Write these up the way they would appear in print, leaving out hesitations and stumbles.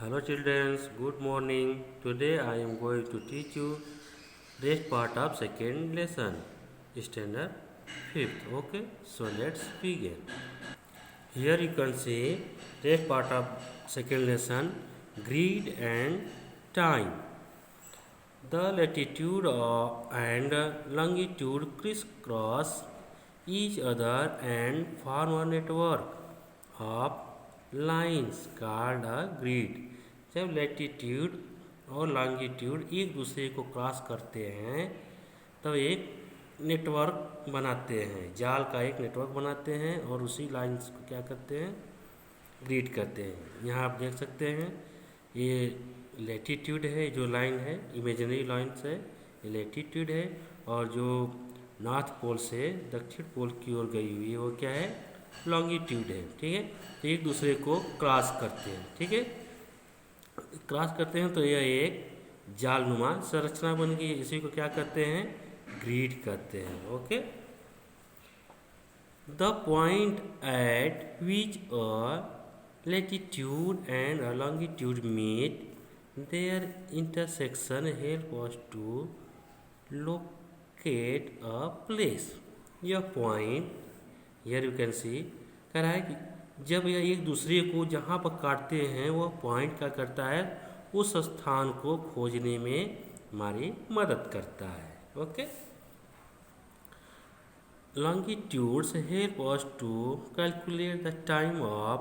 Hello children, good morning. Today I am going to teach you rest part of second lesson, standard 5th. Okay, so let's begin. Here you can see rest part of second lesson, grid and time. The latitude and longitude crisscross each other and form a network of lines called a grid. जब latitude और longitude एक दूसरे को cross करते हैं तब एक network बनाते हैं, जाल का एक नेटवर्क बनाते हैं और उसी लाइन्स को क्या करते हैं, ग्रिड करते हैं। यहाँ आप देख सकते हैं ये लैटिट्यूड है, जो लाइन है इमेजिनरी लाइन्स है, ये लैटिट्यूड है, और जो नॉर्थ पोल से दक्षिण पोल की ओर गई हुई है वो क्या है, लॉन्गिट्यूड है। ठीक है, तो एक दूसरे को क्रॉस करते हैं। ठीक है, क्रॉस करते हैं तो यह एक जालनुमा संरचना बन गई, इसी को क्या करते हैं, ग्रिड कहते हैं। Okay, the point eight which a latitude and a longitude meet, their intersection help us to locate a place. यह point, here you can see, कह रहा है कि जब यह एक दूसरे को जहाँ पर काटते हैं वह पॉइंट क्या करता है, उस स्थान को खोजने में हमारी मदद करता है। Okay, longitudes help us to calculate the time of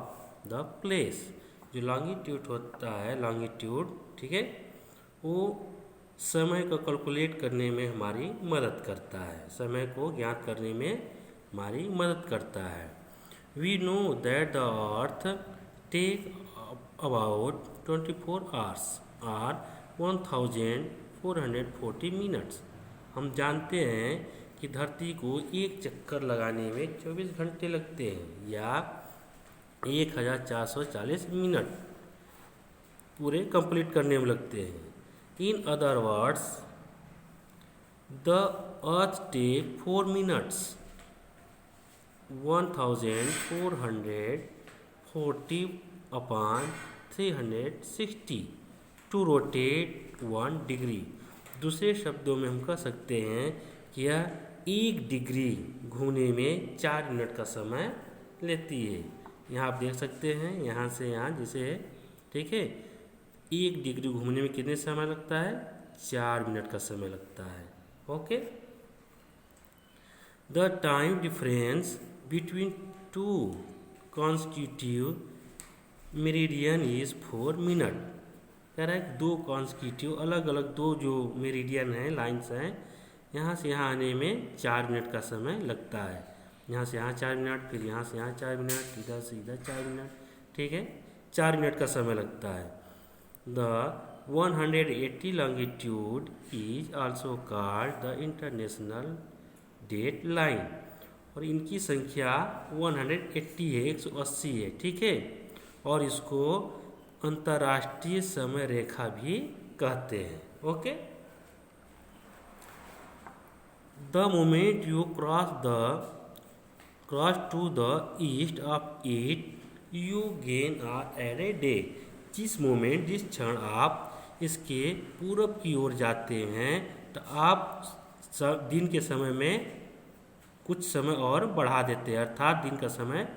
the place. जो लॉन्गिट्यूड होता है, लॉन्गिट्यूड, ठीक है, वो समय को कैलकुलेट करने में हमारी मदद करता है, समय को ज्ञात करने में हमारी मदद करता है। We know that the earth take about 24 hours और 1440 मिनट्स। हम जानते हैं कि धरती को एक चक्कर लगाने में 24 घंटे लगते हैं या 1440 मिनट पूरे कंप्लीट करने में लगते हैं। In other words, the earth take 4 minutes 1440 upon 360 to rotate 1 degree. दूसरे शब्दों में हम कह सकते हैं कि यह 1 डिग्री घूमने में 4 मिनट का समय लेती है। यहाँ आप देख सकते हैं, यहाँ से यहाँ जैसे है, ठीक है, 1 डिग्री घूमने में कितने समय लगता है, 4 मिनट का समय लगता है। Okay, the time difference between 2 constitutive meridian is 4 minute. कह रहा है 2 कॉन्स्टिट्यूटिव अलग अलग 2 जो मेरिडियन हैं, लाइन्स हैं, यहाँ से यहाँ आने में 4 मिनट का समय लगता है। यहाँ से यहाँ 4 मिनट, फिर यहाँ से यहाँ 4 मिनट, इधर से इधर 4 मिनट, ठीक है, 4 मिनट का समय लगता है। The 180 longitude is also called the international date line, और इनकी संख्या 180 है, 180 है, ठीक है, और इसको अंतर्राष्ट्रीय समय रेखा भी कहते हैं। Okay, the moment you cross to the east of it you gain or add a day. जिस क्षण आप इसके पूरब की ओर जाते हैं तो आप दिन के समय में कुछ समय और बढ़ा देते हैं, अर्थात दिन का समय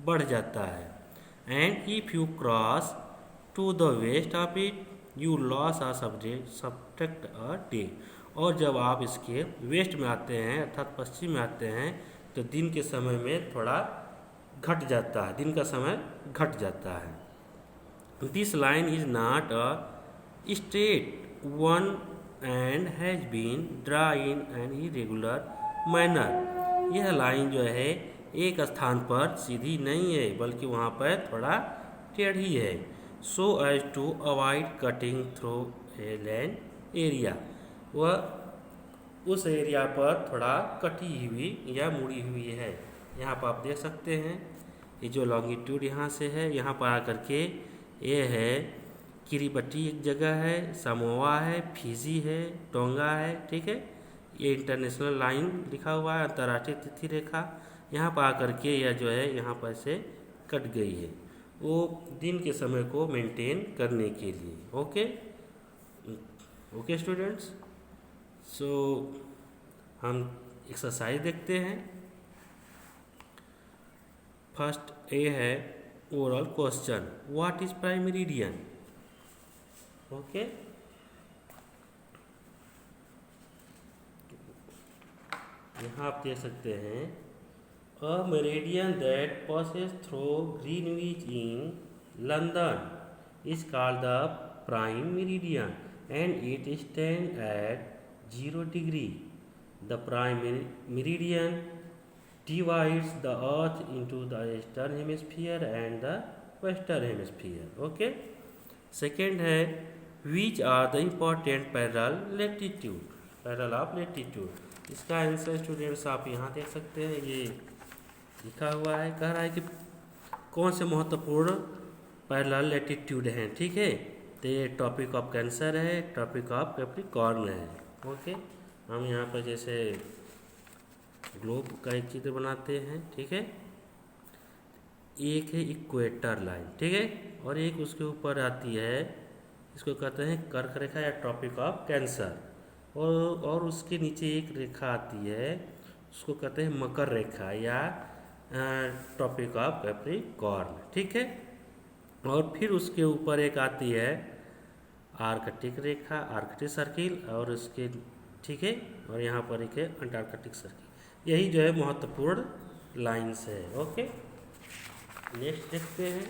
बढ़ जाता है। And if you cross to the west of it you lose or subtract a day. और जब आप इसके वेस्ट में आते हैं, अर्थात पश्चिम में आते हैं, तो दिन के समय में थोड़ा घट जाता है, दिन का समय घट जाता है। This line is not a straight one and has been draw in an irregular manner. यह लाइन जो है एक स्थान पर सीधी नहीं है, बल्कि वहाँ पर थोड़ा टेढ़ी है। So as to avoid cutting through a land area, वह उस एरिया पर थोड़ा कटी हुई या मुड़ी हुई है। यहाँ पर आप देख सकते हैं ये जो लॉन्गिट्यूड यहाँ से है, यहाँ पर आकर के ये है किरीबटी एक जगह है, समोआ है, फिजी है, टोंगा है, ठीक है, ये इंटरनेशनल लाइन लिखा हुआ है, अंतर्राष्ट्रीय तिथि रेखा। यहाँ पर आकर के यह जो है यहाँ पर से कट गई है। वो दिन के समय को मेंटेन करने के लिए। ओके ओके स्टूडेंट्स, सो हम एक्सरसाइज देखते हैं। फर्स्ट ए है oral question, what is prime meridian. Okay, यहाँ आप देख सकते हैं, a meridian that passes through Greenwich in London is called the prime meridian and it stands at 0 degree. The prime meridian divides the earth into the eastern hemisphere and the western hemisphere. Okay, second है, which are the important parallel latitude, parallel of latitude। इसका answer students आप यहाँ देख सकते हैं, ये लिखा हुआ है, कह रहा है कि कौन से महत्वपूर्ण पैरेलल लैटिट्यूड हैं। ठीक है, तो ये टॉपिक ऑफ कैंसर है, टॉपिक ऑफ कैप्रिकॉर्न है। ओके, हम यहाँ पर जैसे ग्लोब का एक चित्र बनाते हैं। ठीक है, एक है इक्वेटर लाइन, ठीक है, और एक उसके ऊपर आती है, इसको कहते हैं कर्क रेखा या टॉपिक ऑफ कैंसर, और उसके नीचे एक रेखा आती है, उसको कहते हैं मकर रेखा या टॉपिक ऑफ कैप्रिकॉर्न। ठीक है, और फिर उसके ऊपर एक आती है आर्कटिक रेखा, आर्कटिक सर्किल, और उसके ठीक है, और यहाँ पर एक है अंटार्कटिक सर्किल। यही जो है महत्वपूर्ण लाइंस है। ओके, नेक्स्ट देखते हैं,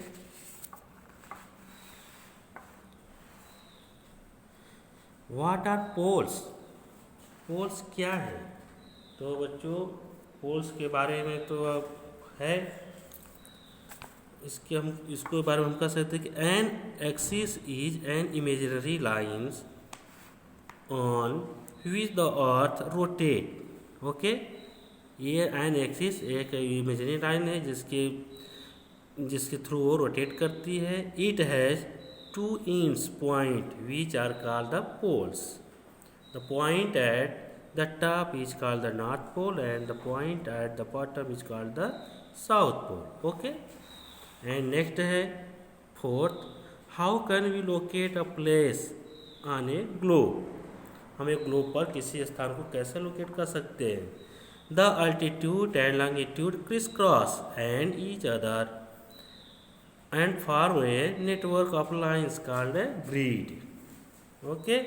व्हाट आर पोल्स। पोल्स क्या है? तो बच्चों पोल्स के बारे में तो अब है, इसको बारे में हम कह सकते हैं कि an axis is an imaginary lines on which the earth rotate. Okay, ये एन एक्सिस एक इमेजिनरी लाइन है जिसके थ्रू वो रोटेट करती है। It has two ends point which are called the poles. The point at the top is called the north pole and the point at the bottom is called the south pole. Okay, and next है fourth, how can we locate a place on a globe। हम एक globe पर किसी स्थान को कैसे locate कर सकते हैं? the altitude and longitude crisscross and each other and form a network of lines called a grid. Okay,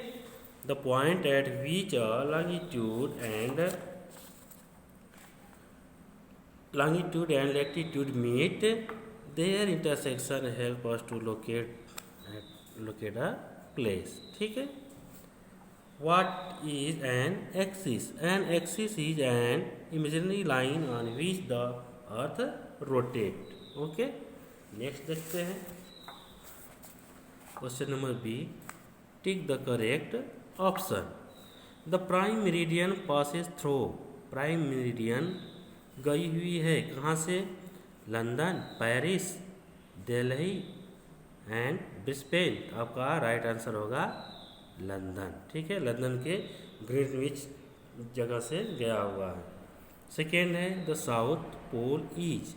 the point at which longitude and latitude meet, their intersection help us to locate a place। ठीक है, what is an axis? An axis is an imaginary line on which the earth rotate। Okay, next देखते हैं, question number B, tick the correct option. The prime meridian passes through. Prime meridian गई हुई है कहाँ से? London, Paris, Delhi and Brisbane. आपका right answer होगा London. ठीक है, लंदन के ग्रीनविच जगह से गया हुआ है। सेकेंड है, the south pole is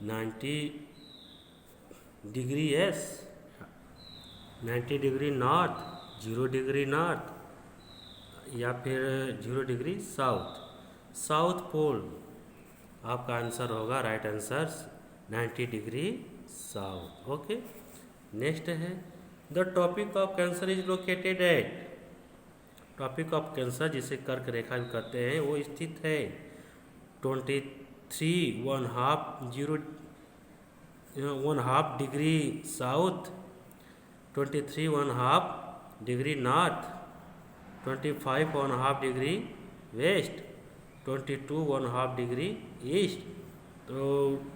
90 degree S, 90 degree north, 0 degree north या फिर 0 डिग्री साउथ। साउथ पोल आपका आंसर होगा, right answer 90 degree south. Okay, next है, the tropic of cancer is located at. Tropic of cancer जिसे कर्क रेखा भी कहते हैं वो स्थित है 23.5 degree south, 23.5 degree north, 25.5 degree west, 22.5 degree east. तो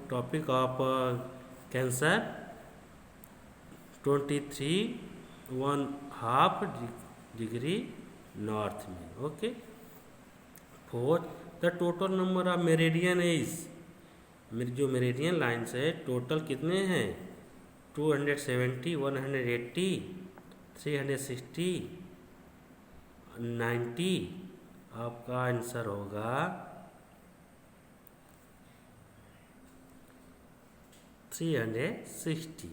tropic of cancer 23.5 degree north में। Okay, fourth, the total number of meridian is. जो मेरिडियन लाइन्स है टोटल कितने हैं? 270, 180, 360, 90। आपका आंसर होगा 360.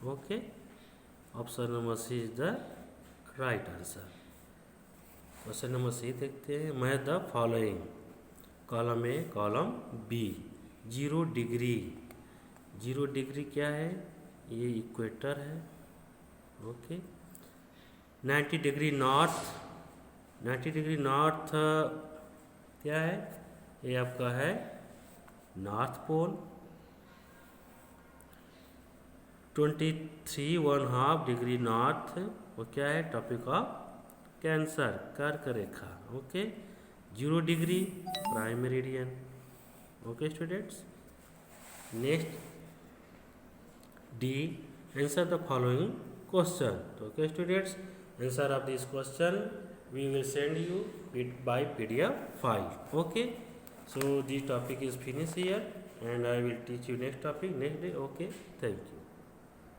Okay, option number C is the right answer. Question number C देखते हैं। Match the following, column A column B. 0 degree, 0 degree क्या है? ये इक्वेटर है। Okay. 90 degree north, 90 degree north क्या है? ये आपका है नॉर्थ पोल। 23 1/2 डिग्री नॉर्थ, वो क्या है? टॉपिक ऑफ कैंसर, कर्क रेखा। Okay. 0 degree prime meridian. Okay students, next D, answer the following question. तो okay students, answer of this question we will send you it by PDF file. Okay, so this topic is finished here and I will teach you next topic next day. Okay, thank you.